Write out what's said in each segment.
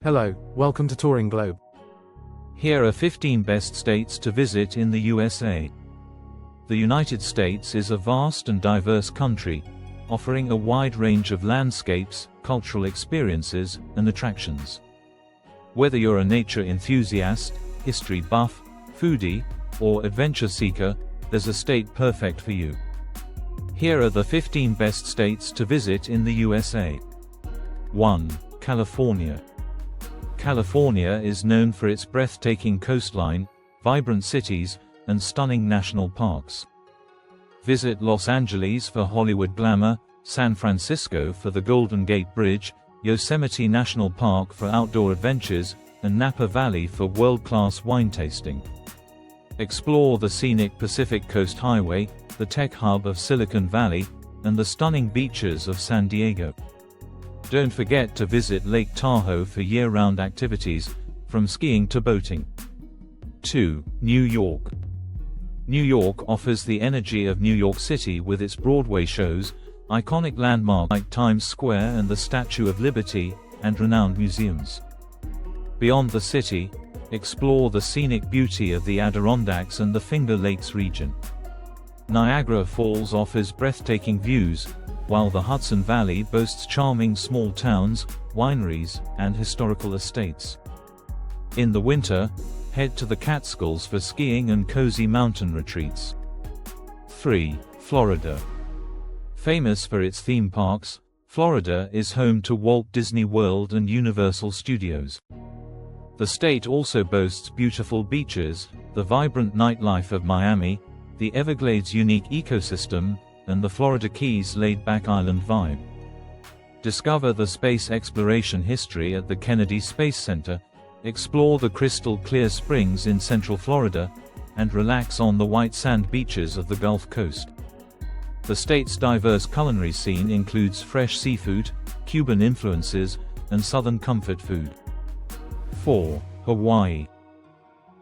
Hello, welcome to Touring Globe. Here are 15 best states to visit in the USA. The United States is a vast and diverse country, offering a wide range of landscapes, cultural experiences, and attractions. Whether you're a nature enthusiast, history buff, foodie, or adventure seeker, there's a state perfect for you. Here are the 15 best states to visit in the USA. 1. California. California is known for its breathtaking coastline, vibrant cities, and stunning national parks. Visit Los Angeles for Hollywood glamour, San Francisco for the Golden Gate Bridge, Yosemite National Park for outdoor adventures, and Napa Valley for world-class wine tasting. Explore the scenic Pacific Coast Highway, the tech hub of Silicon Valley, and the stunning beaches of San Diego. Don't forget to visit Lake Tahoe for year-round activities, from skiing to boating. 2. New York. New York offers the energy of New York City with its Broadway shows, iconic landmarks like Times Square and the Statue of Liberty, and renowned museums. Beyond the city, explore the scenic beauty of the Adirondacks and the Finger Lakes region. Niagara Falls offers breathtaking views, while the Hudson Valley boasts charming small towns, wineries, and historical estates. In the winter, head to the Catskills for skiing and cozy mountain retreats. 3. Florida. Famous for its theme parks, Florida is home to Walt Disney World and Universal Studios. The state also boasts beautiful beaches, the vibrant nightlife of Miami, the Everglades' unique ecosystem, and the Florida Keys' laid-back island vibe. Discover the space exploration history at the Kennedy Space Center, explore the crystal-clear springs in Central Florida, and relax on the white sand beaches of the Gulf Coast. The state's diverse culinary scene includes fresh seafood, Cuban influences, and southern comfort food. 4. Hawaii.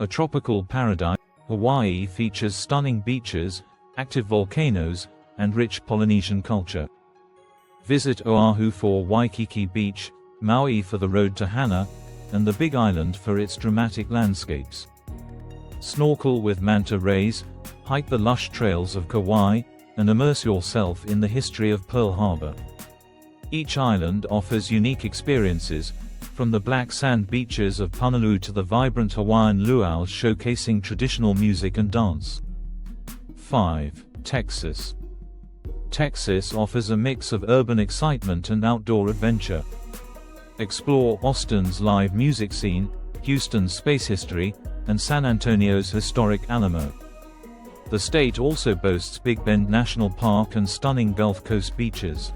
A tropical paradise, Hawaii features stunning beaches, active volcanoes, and rich Polynesian culture. Visit Oahu for Waikiki Beach, Maui for the road to Hana, and the Big Island for its dramatic landscapes. Snorkel with manta rays, hike the lush trails of Kauai, and immerse yourself in the history of Pearl Harbor. Each island offers unique experiences, from the black sand beaches of Punaluu to the vibrant Hawaiian luau's showcasing traditional music and dance. 5. Texas. Texas offers a mix of urban excitement and outdoor adventure. Explore Austin's live music scene, Houston's space history, and San Antonio's historic Alamo. The state also boasts Big Bend National Park and stunning Gulf Coast beaches.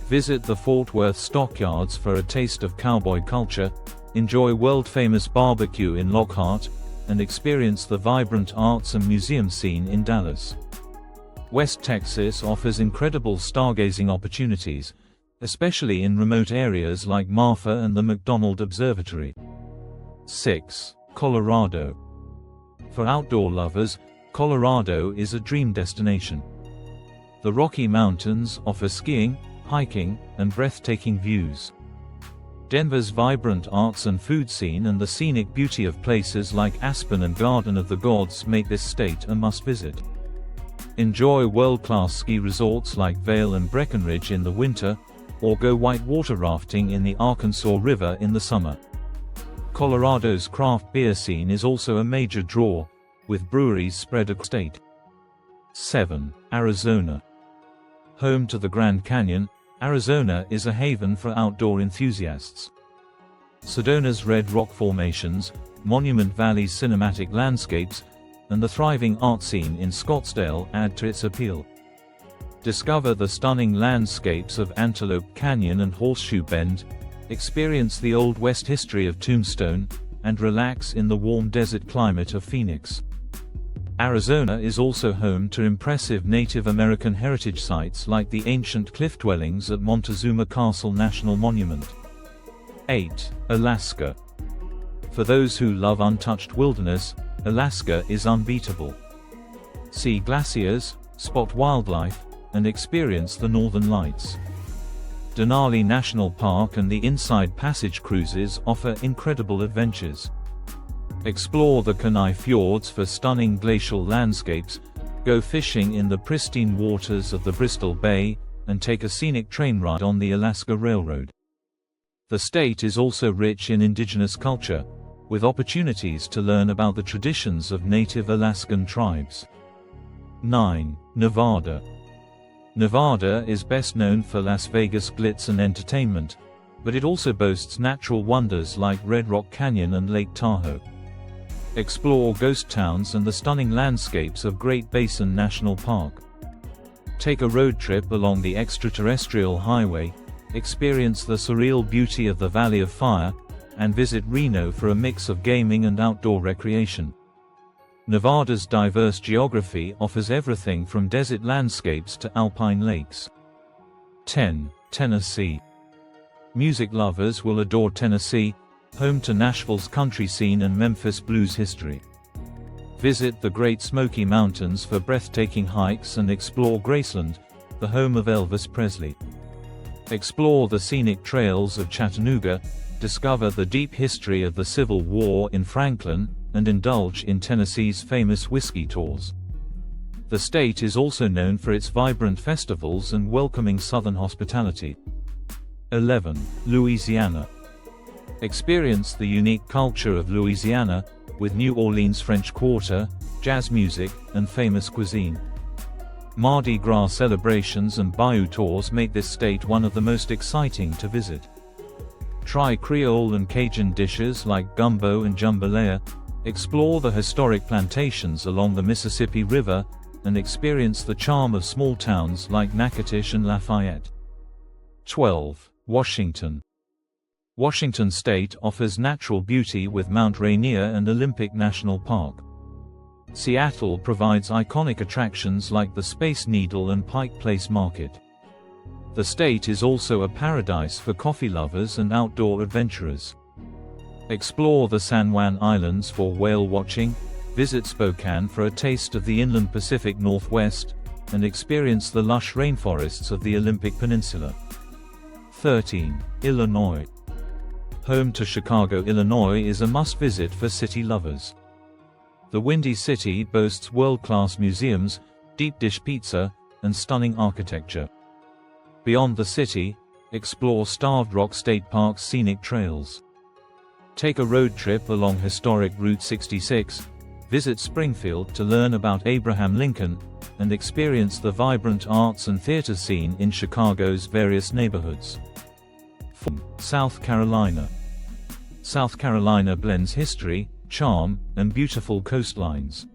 Visit the Fort Worth Stockyards for a taste of cowboy culture, enjoy world-famous barbecue in Lockhart, and experience the vibrant arts and museum scene in Dallas. West Texas offers incredible stargazing opportunities, especially in remote areas like Marfa and the McDonald Observatory. 6. Colorado. For outdoor lovers, Colorado is a dream destination. The Rocky Mountains offer skiing, hiking, and breathtaking views. Denver's vibrant arts and food scene and the scenic beauty of places like Aspen and Garden of the Gods make this state a must-visit. Enjoy world-class ski resorts like Vail and Breckenridge in the winter, or go whitewater rafting in the Arkansas River in the summer. Colorado's craft beer scene is also a major draw, with breweries spread across the state. 7. Arizona. Home to the Grand Canyon, Arizona is a haven for outdoor enthusiasts. Sedona's red rock formations, Monument Valley's cinematic landscapes, and the thriving art scene in Scottsdale add to its appeal. Discover the stunning landscapes of Antelope Canyon and Horseshoe Bend, experience the Old West history of Tombstone, and relax in the warm desert climate of Phoenix. Arizona is also home to impressive Native American heritage sites like the ancient cliff dwellings at Montezuma Castle National Monument. 8. Alaska. For those who love untouched wilderness, Alaska is unbeatable. See glaciers, spot wildlife, and experience the northern lights. Denali National Park and the Inside Passage cruises offer incredible adventures. Explore the Kenai Fjords for stunning glacial landscapes, go fishing in the pristine waters of the Bristol Bay, and take a scenic train ride on the Alaska Railroad. The state is also rich in indigenous culture, with opportunities to learn about the traditions of native Alaskan tribes. 9. Nevada. Nevada is best known for Las Vegas glitz and entertainment, but it also boasts natural wonders like Red Rock Canyon and Lake Tahoe. Explore ghost towns and the stunning landscapes of Great Basin National Park. Take a road trip along the extraterrestrial highway, experience the surreal beauty of the Valley of Fire, and visit Reno for a mix of gaming and outdoor recreation. Nevada's diverse geography offers everything from desert landscapes to alpine lakes. 10. Tennessee. Music lovers will adore Tennessee, home to Nashville's country scene and Memphis blues history. Visit the Great Smoky Mountains for breathtaking hikes and explore Graceland, the home of Elvis Presley. Explore the scenic trails of Chattanooga, discover the deep history of the Civil War in Franklin, and indulge in Tennessee's famous whiskey tours. The state is also known for its vibrant festivals and welcoming Southern hospitality. 11. Louisiana. Experience the unique culture of Louisiana, with New Orleans French Quarter, jazz music, and famous cuisine. Mardi Gras celebrations and bayou tours make this state one of the most exciting to visit. Try Creole and Cajun dishes like gumbo and jambalaya, explore the historic plantations along the Mississippi River, and experience the charm of small towns like Natchitoches and Lafayette. 12. Washington. Washington State offers natural beauty with Mount Rainier and Olympic National Park. Seattle provides iconic attractions like the Space Needle and Pike Place Market. The state is also a paradise for coffee lovers and outdoor adventurers. Explore the San Juan Islands for whale watching, visit Spokane for a taste of the inland Pacific Northwest, and experience the lush rainforests of the Olympic Peninsula. 13. Illinois. Home to Chicago, Illinois is a must-visit for city lovers. The Windy City boasts world-class museums, deep dish pizza, and stunning architecture. Beyond the city, explore Starved Rock State Park's scenic trails. Take a road trip along historic Route 66, visit Springfield to learn about Abraham Lincoln, and experience the vibrant arts and theater scene in Chicago's various neighborhoods. 4. South Carolina. South Carolina blends history, charm, and beautiful coastlines.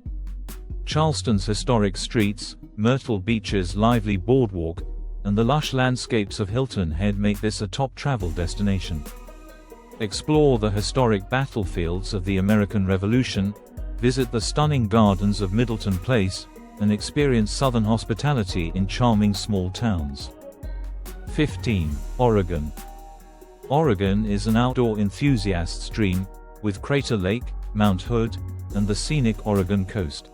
Charleston's historic streets, Myrtle Beach's lively boardwalk, and the lush landscapes of Hilton Head make this a top travel destination. Explore the historic battlefields of the American Revolution, visit the stunning gardens of Middleton Place, and experience Southern hospitality in charming small towns. 15. Oregon. Oregon is an outdoor enthusiast's dream, with Crater Lake, Mount Hood, and the scenic Oregon coast.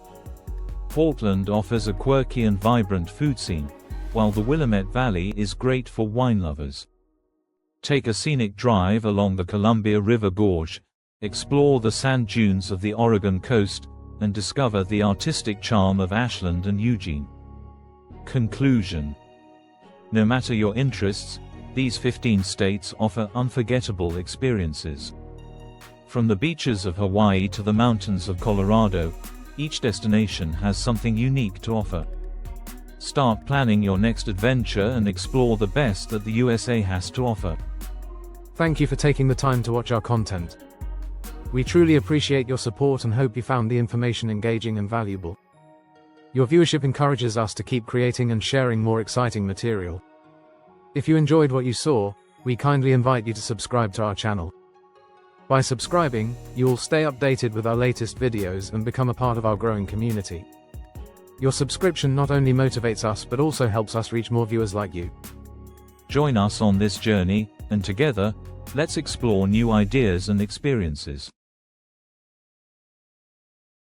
Portland offers a quirky and vibrant food scene, while the Willamette Valley is great for wine lovers. Take a scenic drive along the Columbia River Gorge, explore the sand dunes of the Oregon coast, and discover the artistic charm of Ashland and Eugene. Conclusion. No matter your interests, these 15 states offer unforgettable experiences. From the beaches of Hawaii to the mountains of Colorado, each destination has something unique to offer. Start planning your next adventure and explore the best that the USA has to offer. Thank you for taking the time to watch our content. We truly appreciate your support and hope you found the information engaging and valuable. Your viewership encourages us to keep creating and sharing more exciting material. If you enjoyed what you saw, we kindly invite you to subscribe to our channel. By subscribing, you will stay updated with our latest videos and become a part of our growing community. Your subscription not only motivates us but also helps us reach more viewers like you. Join us on this journey, and together, let's explore new ideas and experiences.